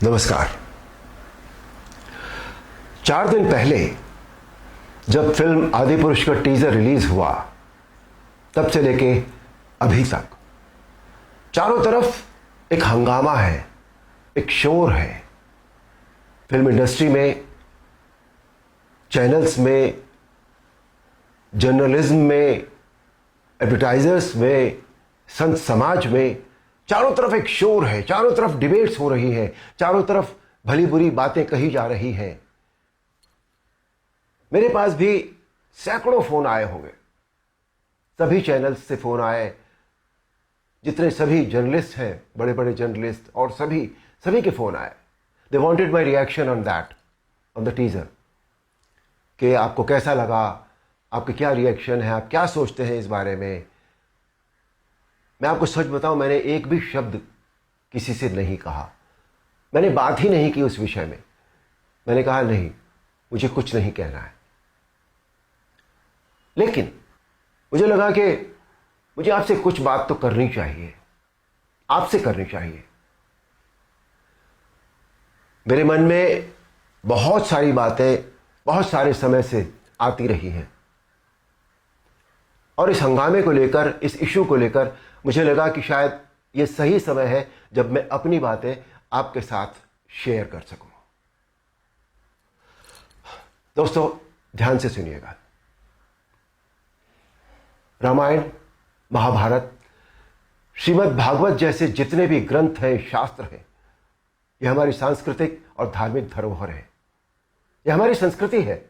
नमस्कार। 4 दिन पहले जब फिल्म आदिपुरुष का टीजर रिलीज हुआ तब से लेके अभी तक चारों तरफ एक हंगामा है, एक शोर है। फिल्म इंडस्ट्री में, चैनल्स में, जर्नलिज्म में, एडवर्टाइजर्स में, संत समाज में चारों तरफ एक शोर है। चारों तरफ डिबेट्स हो रही हैं, चारों तरफ भली बुरी बातें कही जा रही हैं। मेरे पास भी सैकड़ों फोन आए होंगे, सभी चैनल्स से फोन आए, जितने सभी जर्नलिस्ट हैं, बड़े बड़े जर्नलिस्ट, और सभी के फोन आए। They wanted my reaction on that, on the teaser, कि आपको कैसा लगा, आपके क्या रिएक्शन है, आप क्या सोचते हैं इस बारे में। मैं आपको सच बताऊं, मैंने एक भी शब्द किसी से नहीं कहा, मैंने बात ही नहीं की उस विषय में। मैंने कहा नहीं, मुझे कुछ नहीं कहना है। लेकिन मुझे लगा कि मुझे आपसे कुछ बात तो करनी चाहिए, आपसे करनी चाहिए। मेरे मन में बहुत सारी बातें बहुत सारे समय से आती रही हैं, और इस हंगामे को लेकर, इस इशू को लेकर मुझे लगा कि शायद यह सही समय है जब मैं अपनी बातें आपके साथ शेयर कर सकूं। दोस्तों, ध्यान से सुनिएगा। रामायण, महाभारत, श्रीमद् भागवत जैसे जितने भी ग्रंथ हैं, शास्त्र हैं, यह हमारी सांस्कृतिक और धार्मिक धरोहर है। यह हमारी संस्कृति है,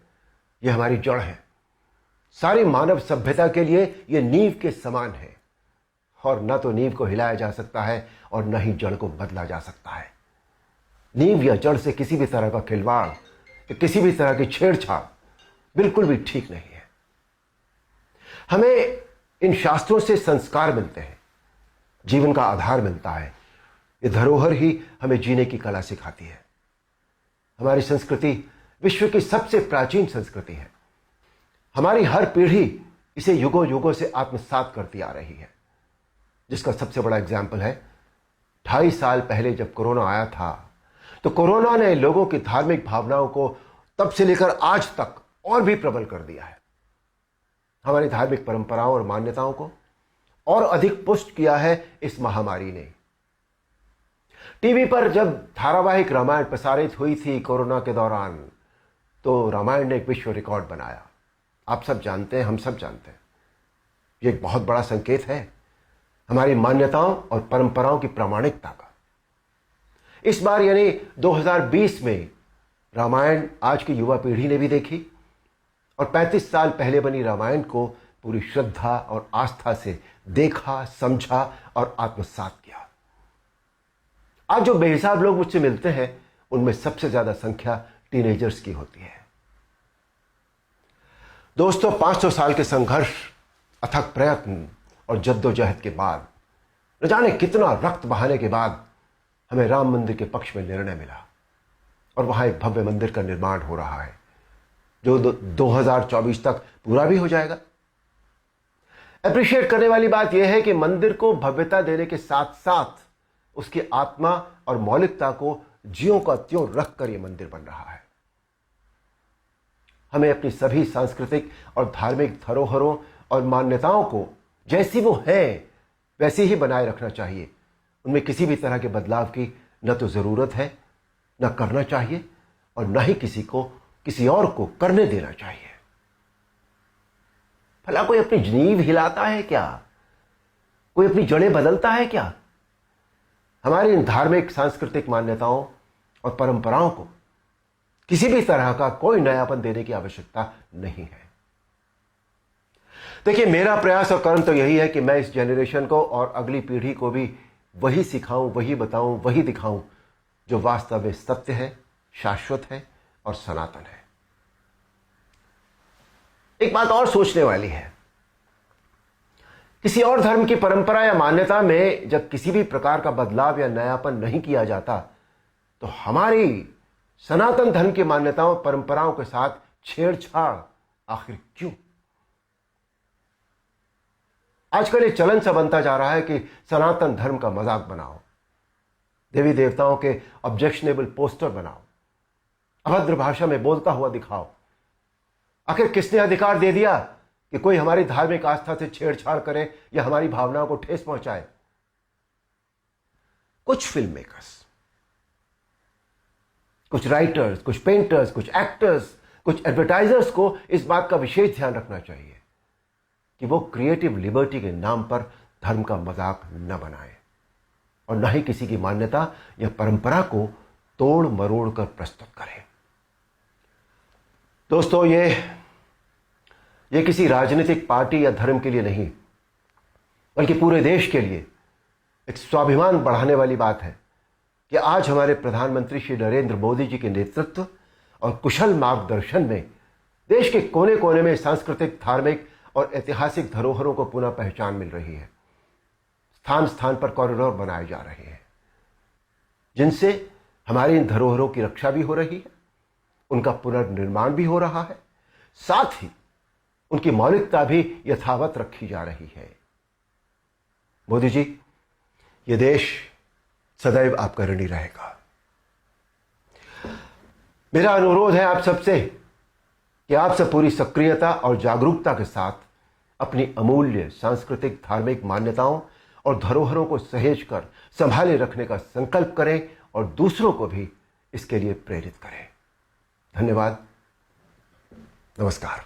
यह हमारी जड़ है। सारी मानव सभ्यता के लिए यह नींव के समान है, और न तो नींव को हिलाया जा सकता है और न ही जड़ को बदला जा सकता है। नींव या जड़ से किसी भी तरह का खिलवाड़, किसी भी तरह की छेड़छाड़ बिल्कुल भी ठीक नहीं है। हमें इन शास्त्रों से संस्कार मिलते हैं, जीवन का आधार मिलता है। ये धरोहर ही हमें जीने की कला सिखाती है। हमारी संस्कृति विश्व की सबसे प्राचीन संस्कृति है। हमारी हर पीढ़ी इसे युगों युगों से आत्मसात करती आ रही है, जिसका सबसे बड़ा एग्जाम्पल है 2.5 साल पहले जब कोरोना आया था, तो कोरोना ने लोगों की धार्मिक भावनाओं को तब से लेकर आज तक और भी प्रबल कर दिया है। हमारी धार्मिक परंपराओं और मान्यताओं को और अधिक पुष्ट किया है इस महामारी ने। टीवी पर जब धारावाहिक रामायण प्रसारित हुई थी कोरोना के दौरान, तो रामायण ने एक विश्व रिकॉर्ड बनाया। आप सब जानते हैं, हम सब जानते हैं, यह एक बहुत बड़ा संकेत है हमारी मान्यताओं और परंपराओं की प्रामाणिकता का। इस बार यानी 2020 में रामायण आज की युवा पीढ़ी ने भी देखी, और 35 साल पहले बनी रामायण को पूरी श्रद्धा और आस्था से देखा, समझा और आत्मसात किया। आज जो बेहिसाब लोग मुझसे मिलते हैं, उनमें सबसे ज्यादा संख्या टीनेजर्स की होती है। दोस्तों, 500 साल के संघर्ष, अथक प्रयत्न और जद्दोजहद के बाद, न जाने कितना रक्त बहाने के बाद, हमें राम मंदिर के पक्ष में निर्णय मिला, और वहां एक भव्य मंदिर का निर्माण हो रहा है, जो 2024 तक पूरा भी हो जाएगा। अप्रिशिएट करने वाली बात यह है कि मंदिर को भव्यता देने के साथ साथ उसकी आत्मा और मौलिकता को ज्यों का त्यों रखकर यह मंदिर बन रहा है। हमें अपनी सभी सांस्कृतिक और धार्मिक धरोहरों और मान्यताओं को जैसी वो है वैसी ही बनाए रखना चाहिए। उनमें किसी भी तरह के बदलाव की न तो जरूरत है, न करना चाहिए, और न ही किसी और को करने देना चाहिए। भला कोई अपनी नींव हिलाता है क्या? कोई अपनी जड़ें बदलता है क्या? हमारी इन धार्मिक सांस्कृतिक मान्यताओं और परंपराओं को किसी भी तरह का कोई नयापन देने की आवश्यकता नहीं है। देखिए, मेरा प्रयास और कर्म तो यही है कि मैं इस जनरेशन को और अगली पीढ़ी को भी वही सिखाऊं, वही बताऊं, वही दिखाऊं जो वास्तव में सत्य है, शाश्वत है और सनातन है। एक बात और सोचने वाली है, किसी और धर्म की परंपरा या मान्यता में जब किसी भी प्रकार का बदलाव या नयापन नहीं किया जाता, तो हमारी सनातन धर्म की मान्यताओं परंपराओं के साथ छेड़छाड़ आखिर क्यों? आजकल ये चलन सा बनता जा रहा है कि सनातन धर्म का मजाक बनाओ। देवी देवताओं के ऑब्जेक्शनेबल पोस्टर बनाओ, अभद्र भाषा में बोलता हुआ दिखाओ। आखिर किसने अधिकार दे दिया कि कोई हमारी धार्मिक आस्था से छेड़छाड़ करे या हमारी भावनाओं को ठेस पहुंचाए? कुछ फिल्म मेकर्स, कुछ राइटर्स, कुछ पेंटर्स, कुछ एक्टर्स, कुछ एडवर्टाइजर्स को इस बात का विशेष ध्यान रखना चाहिए कि वो क्रिएटिव लिबर्टी के नाम पर धर्म का मजाक न बनाए और न ही किसी की मान्यता या परंपरा को तोड़ मरोड़ कर प्रस्तुत करें। दोस्तों, ये किसी राजनीतिक पार्टी या धर्म के लिए नहीं, बल्कि पूरे देश के लिए एक स्वाभिमान बढ़ाने वाली बात है कि आज हमारे प्रधानमंत्री श्री नरेंद्र मोदी जी के नेतृत्व और कुशल मार्गदर्शन में देश के कोने कोने में सांस्कृतिक, धार्मिक और ऐतिहासिक धरोहरों को पुनः पहचान मिल रही है। स्थान स्थान पर कॉरिडोर बनाए जा रहे हैं जिनसे हमारी इन धरोहरों की रक्षा भी हो रही है, उनका पुनर्निर्माण भी हो रहा है, साथ ही उनकी मौलिकता भी यथावत रखी जा रही है। मोदी जी, ये देश सदैव आपका ऋणी रहेगा। मेरा अनुरोध है आप सबसे कि आप सब पूरी सक्रियता और जागरूकता के साथ अपनी अमूल्य सांस्कृतिक, धार्मिक मान्यताओं और धरोहरों को सहेज कर संभाले रखने का संकल्प करें और दूसरों को भी इसके लिए प्रेरित करें। धन्यवाद। नमस्कार।